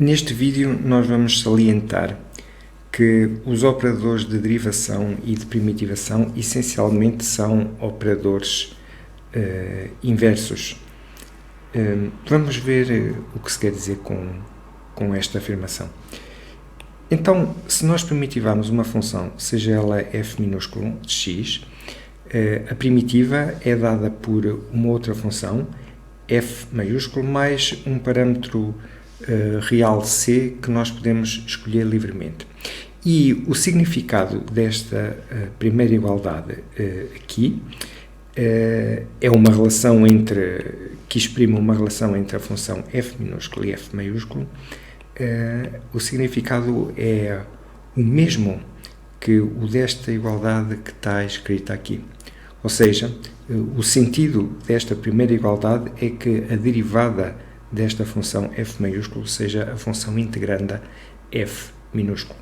Neste vídeo nós vamos salientar que os operadores de derivação e de primitivação essencialmente são operadores inversos. Vamos ver o que se quer dizer com esta afirmação. Então, se nós primitivarmos uma função, seja ela f minúsculo de x, a primitiva é dada por uma outra função, f maiúsculo, mais um parâmetro real c que nós podemos escolher livremente. E o significado desta primeira igualdade aqui é uma relação que exprime uma relação entre a função f minúsculo e f maiúsculo. O significado é o mesmo que o desta igualdade que está escrita aqui. Ou seja, o sentido desta primeira igualdade é que a derivada desta função f maiúsculo seja a função integranda f minúsculo.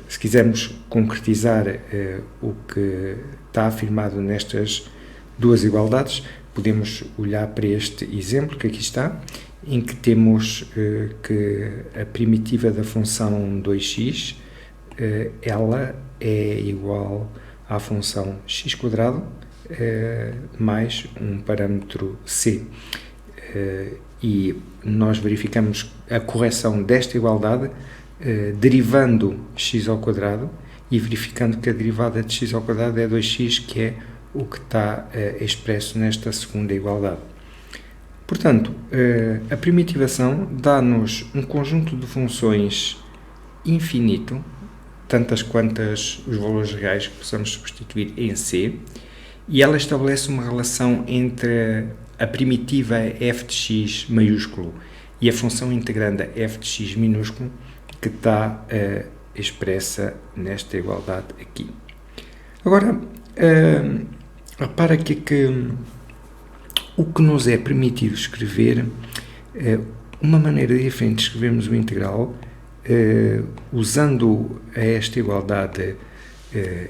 Se quisermos concretizar o que está afirmado nestas duas igualdades, podemos olhar para este exemplo que aqui está, em que temos que a primitiva da função 2x, ela é igual à função x² mais um parâmetro c. E nós verificamos a correção desta igualdade derivando x² e verificando que a derivada de x² é 2x, que é o que está expresso nesta segunda igualdade. Portanto, a primitivação dá-nos um conjunto de funções infinito, tantas quantas os valores reais que possamos substituir em C, e ela estabelece uma relação entre a primitiva f de x maiúsculo e a função integranda f de x minúsculo, que está expressa nesta igualdade aqui. Agora, repara que o que nos é permitido escrever, uma maneira diferente de escrevermos o integral, usando esta igualdade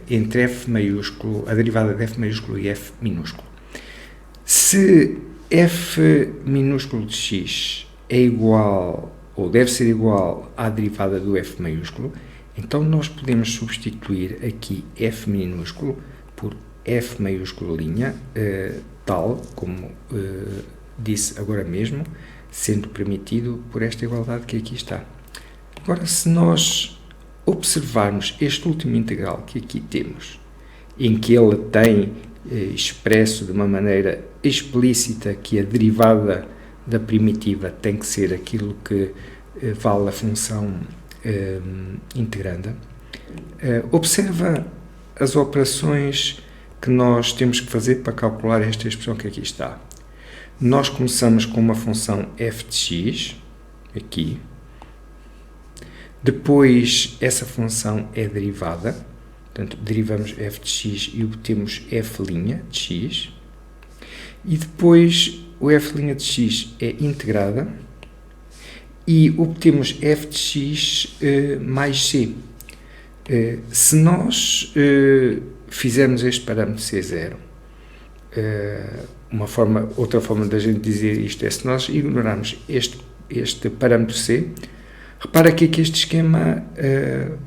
entre f maiúsculo, a derivada de f maiúsculo e f minúsculo. Se f minúsculo de x é igual, ou deve ser igual à derivada do f maiúsculo, então nós podemos substituir aqui f minúsculo por f maiúsculo linha, tal como disse agora mesmo, sendo permitido por esta igualdade que aqui está. Agora, se nós observarmos este último integral que aqui temos, em que ele tem expresso de uma maneira explícita que a derivada da primitiva tem que ser aquilo que vale a função integranda, observa as operações que nós temos que fazer para calcular esta expressão que aqui está. Nós começamos com uma função f de x, aqui. Depois, essa função é derivada. Portanto, derivamos f de x e obtemos f' de x. E depois, o f' de x é integrada e obtemos f de x mais c. Se nós fizermos este parâmetro C0, outra forma da gente dizer isto é, se nós ignorarmos este parâmetro C, repara que aqui este esquema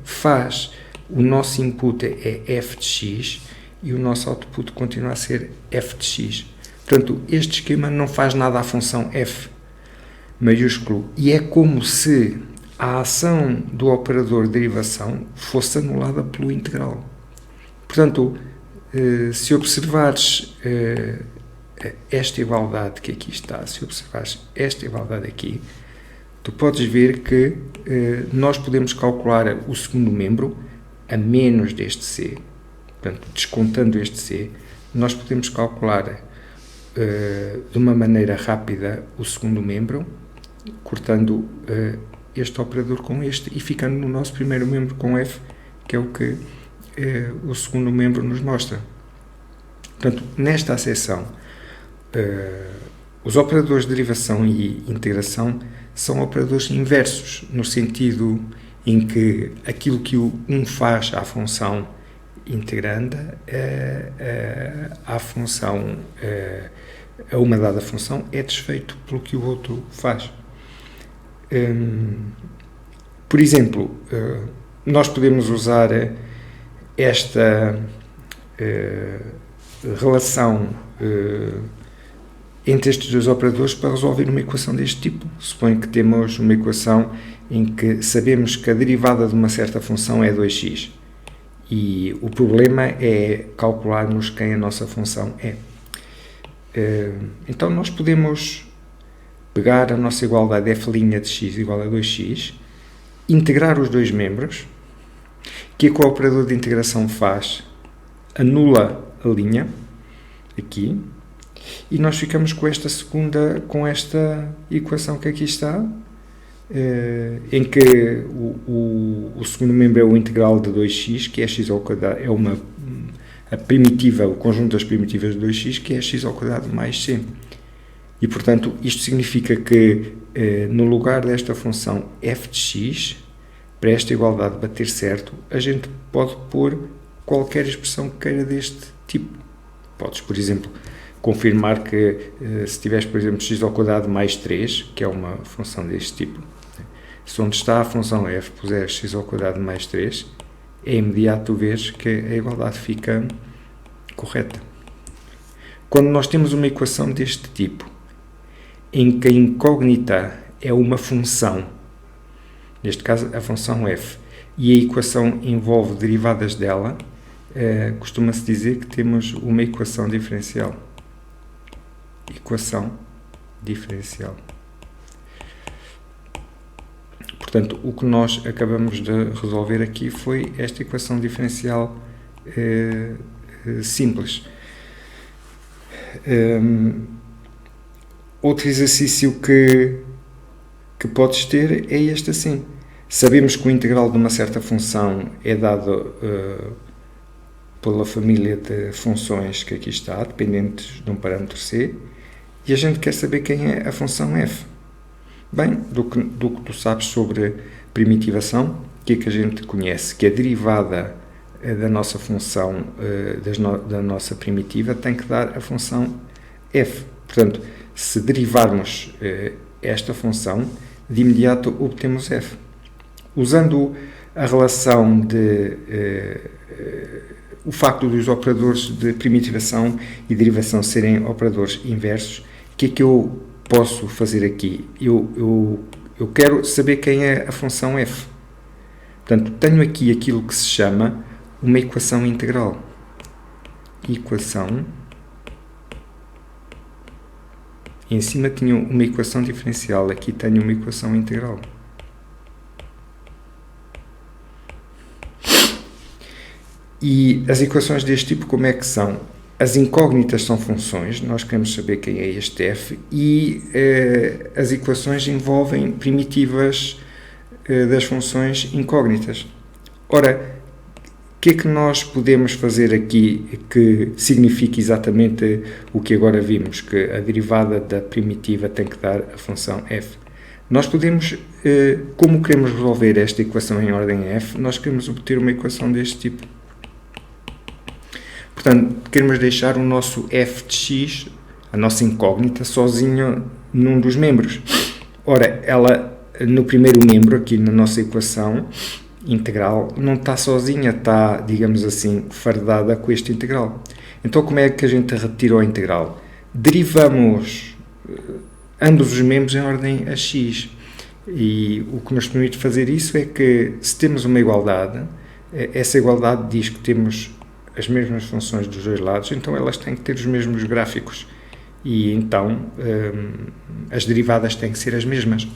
faz, o nosso input é f de x e o nosso output continua a ser f de x. Portanto, este esquema não faz nada à função f maiúsculo e é como se a ação do operador de derivação fosse anulada pelo integral. Portanto, se observares esta igualdade que aqui está, se observares esta igualdade aqui, tu podes ver que nós podemos calcular o segundo membro a menos deste c. Portanto, descontando este c, nós podemos calcular de uma maneira rápida o segundo membro, cortando este operador com este e ficando no nosso primeiro membro com f, que é o que o segundo membro nos mostra. Portanto, nesta acessão, os operadores de derivação e integração são operadores inversos, no sentido em que aquilo que um faz à função integranda, a uma dada função, é desfeito pelo que o outro faz. Por exemplo, nós podemos usar esta relação entre estes dois operadores para resolver uma equação deste tipo. Suponho que temos uma equação em que sabemos que a derivada de uma certa função é 2x e o problema é calcularmos quem a nossa função é. Então nós podemos pegar a nossa igualdade f' de x igual a 2x, integrar os dois membros. O que é que o operador de integração faz? Anula a linha, aqui, e nós ficamos com esta equação que aqui está, em que o segundo membro é o integral de 2x, que é x ao quadrado, é a primitiva, o conjunto das primitivas de 2x, que é x ao quadrado mais c. E, portanto, isto significa que, no lugar desta função f de x, para esta igualdade bater certo, a gente pode pôr qualquer expressão que queira deste tipo. Podes, por exemplo, confirmar que, se tiveres, por exemplo, x ao quadrado mais 3, que é uma função deste tipo, se onde está a função f puseres x ao quadrado mais 3, é imediato tu vês que a igualdade fica correta. Quando nós temos uma equação deste tipo, em que a incógnita é uma função, neste caso a função f, e a equação envolve derivadas dela, costuma-se dizer que temos uma equação diferencial. Equação diferencial. Portanto, o que nós acabamos de resolver aqui foi esta equação diferencial simples. Outro exercício que podes ter é este assim. Sabemos que o integral de uma certa função é dado pela família de funções que aqui está, dependentes de um parâmetro c, e a gente quer saber quem é a função f. Bem, do que tu sabes sobre primitivação, o que é que a gente conhece? Que a derivada da nossa função, da nossa primitiva, tem que dar a função f. Portanto, se derivarmos esta função, de imediato obtemos f. Usando a relação o facto dos operadores de primitivação e derivação serem operadores inversos, o que é que eu posso fazer aqui? Eu quero saber quem é a função f. Portanto, tenho aqui aquilo que se chama uma equação integral. Equação. Em cima tinha uma equação diferencial, aqui tenho uma equação integral. E as equações deste tipo, como é que são? As incógnitas são funções, nós queremos saber quem é este f, e as equações envolvem primitivas das funções incógnitas. Ora, o que é que nós podemos fazer aqui que signifique exatamente o que agora vimos, que a derivada da primitiva tem que dar a função f? Nós podemos, como queremos resolver esta equação em ordem f, nós queremos obter uma equação deste tipo. Portanto, queremos deixar o nosso f de x, a nossa incógnita, sozinha num dos membros. Ora, ela, no primeiro membro, aqui na nossa equação integral, não está sozinha, está, digamos assim, fardada com este integral. Então, como é que a gente retira o integral? Derivamos ambos os membros em ordem a x. E o que nos permite fazer isso é que, se temos uma igualdade, essa igualdade diz que temos as mesmas funções dos dois lados, então elas têm que ter os mesmos gráficos. E então as derivadas têm que ser as mesmas.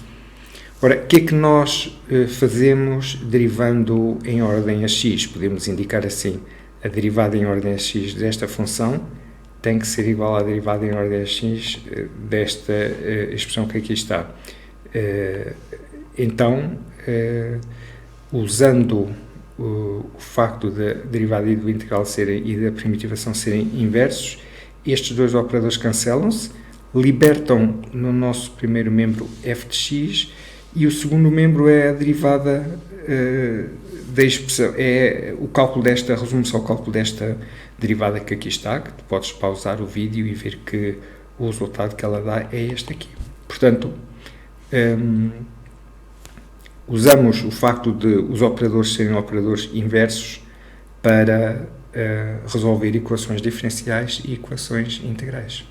Ora, o que é que nós fazemos derivando em ordem a x? Podemos indicar assim: a derivada em ordem a x desta função tem que ser igual à derivada em ordem a x desta expressão que aqui está. Então, usando o facto da derivada e do integral e da primitivação serem inversos, estes dois operadores cancelam-se, libertam no nosso primeiro membro f de x, e o segundo membro é a derivada da expressão, é o cálculo desta, resume-se ao cálculo desta derivada que aqui está, que tu podes pausar o vídeo e ver que o resultado que ela dá é este aqui. Portanto, usamos o facto de os operadores serem operadores inversos para resolver equações diferenciais e equações integrais.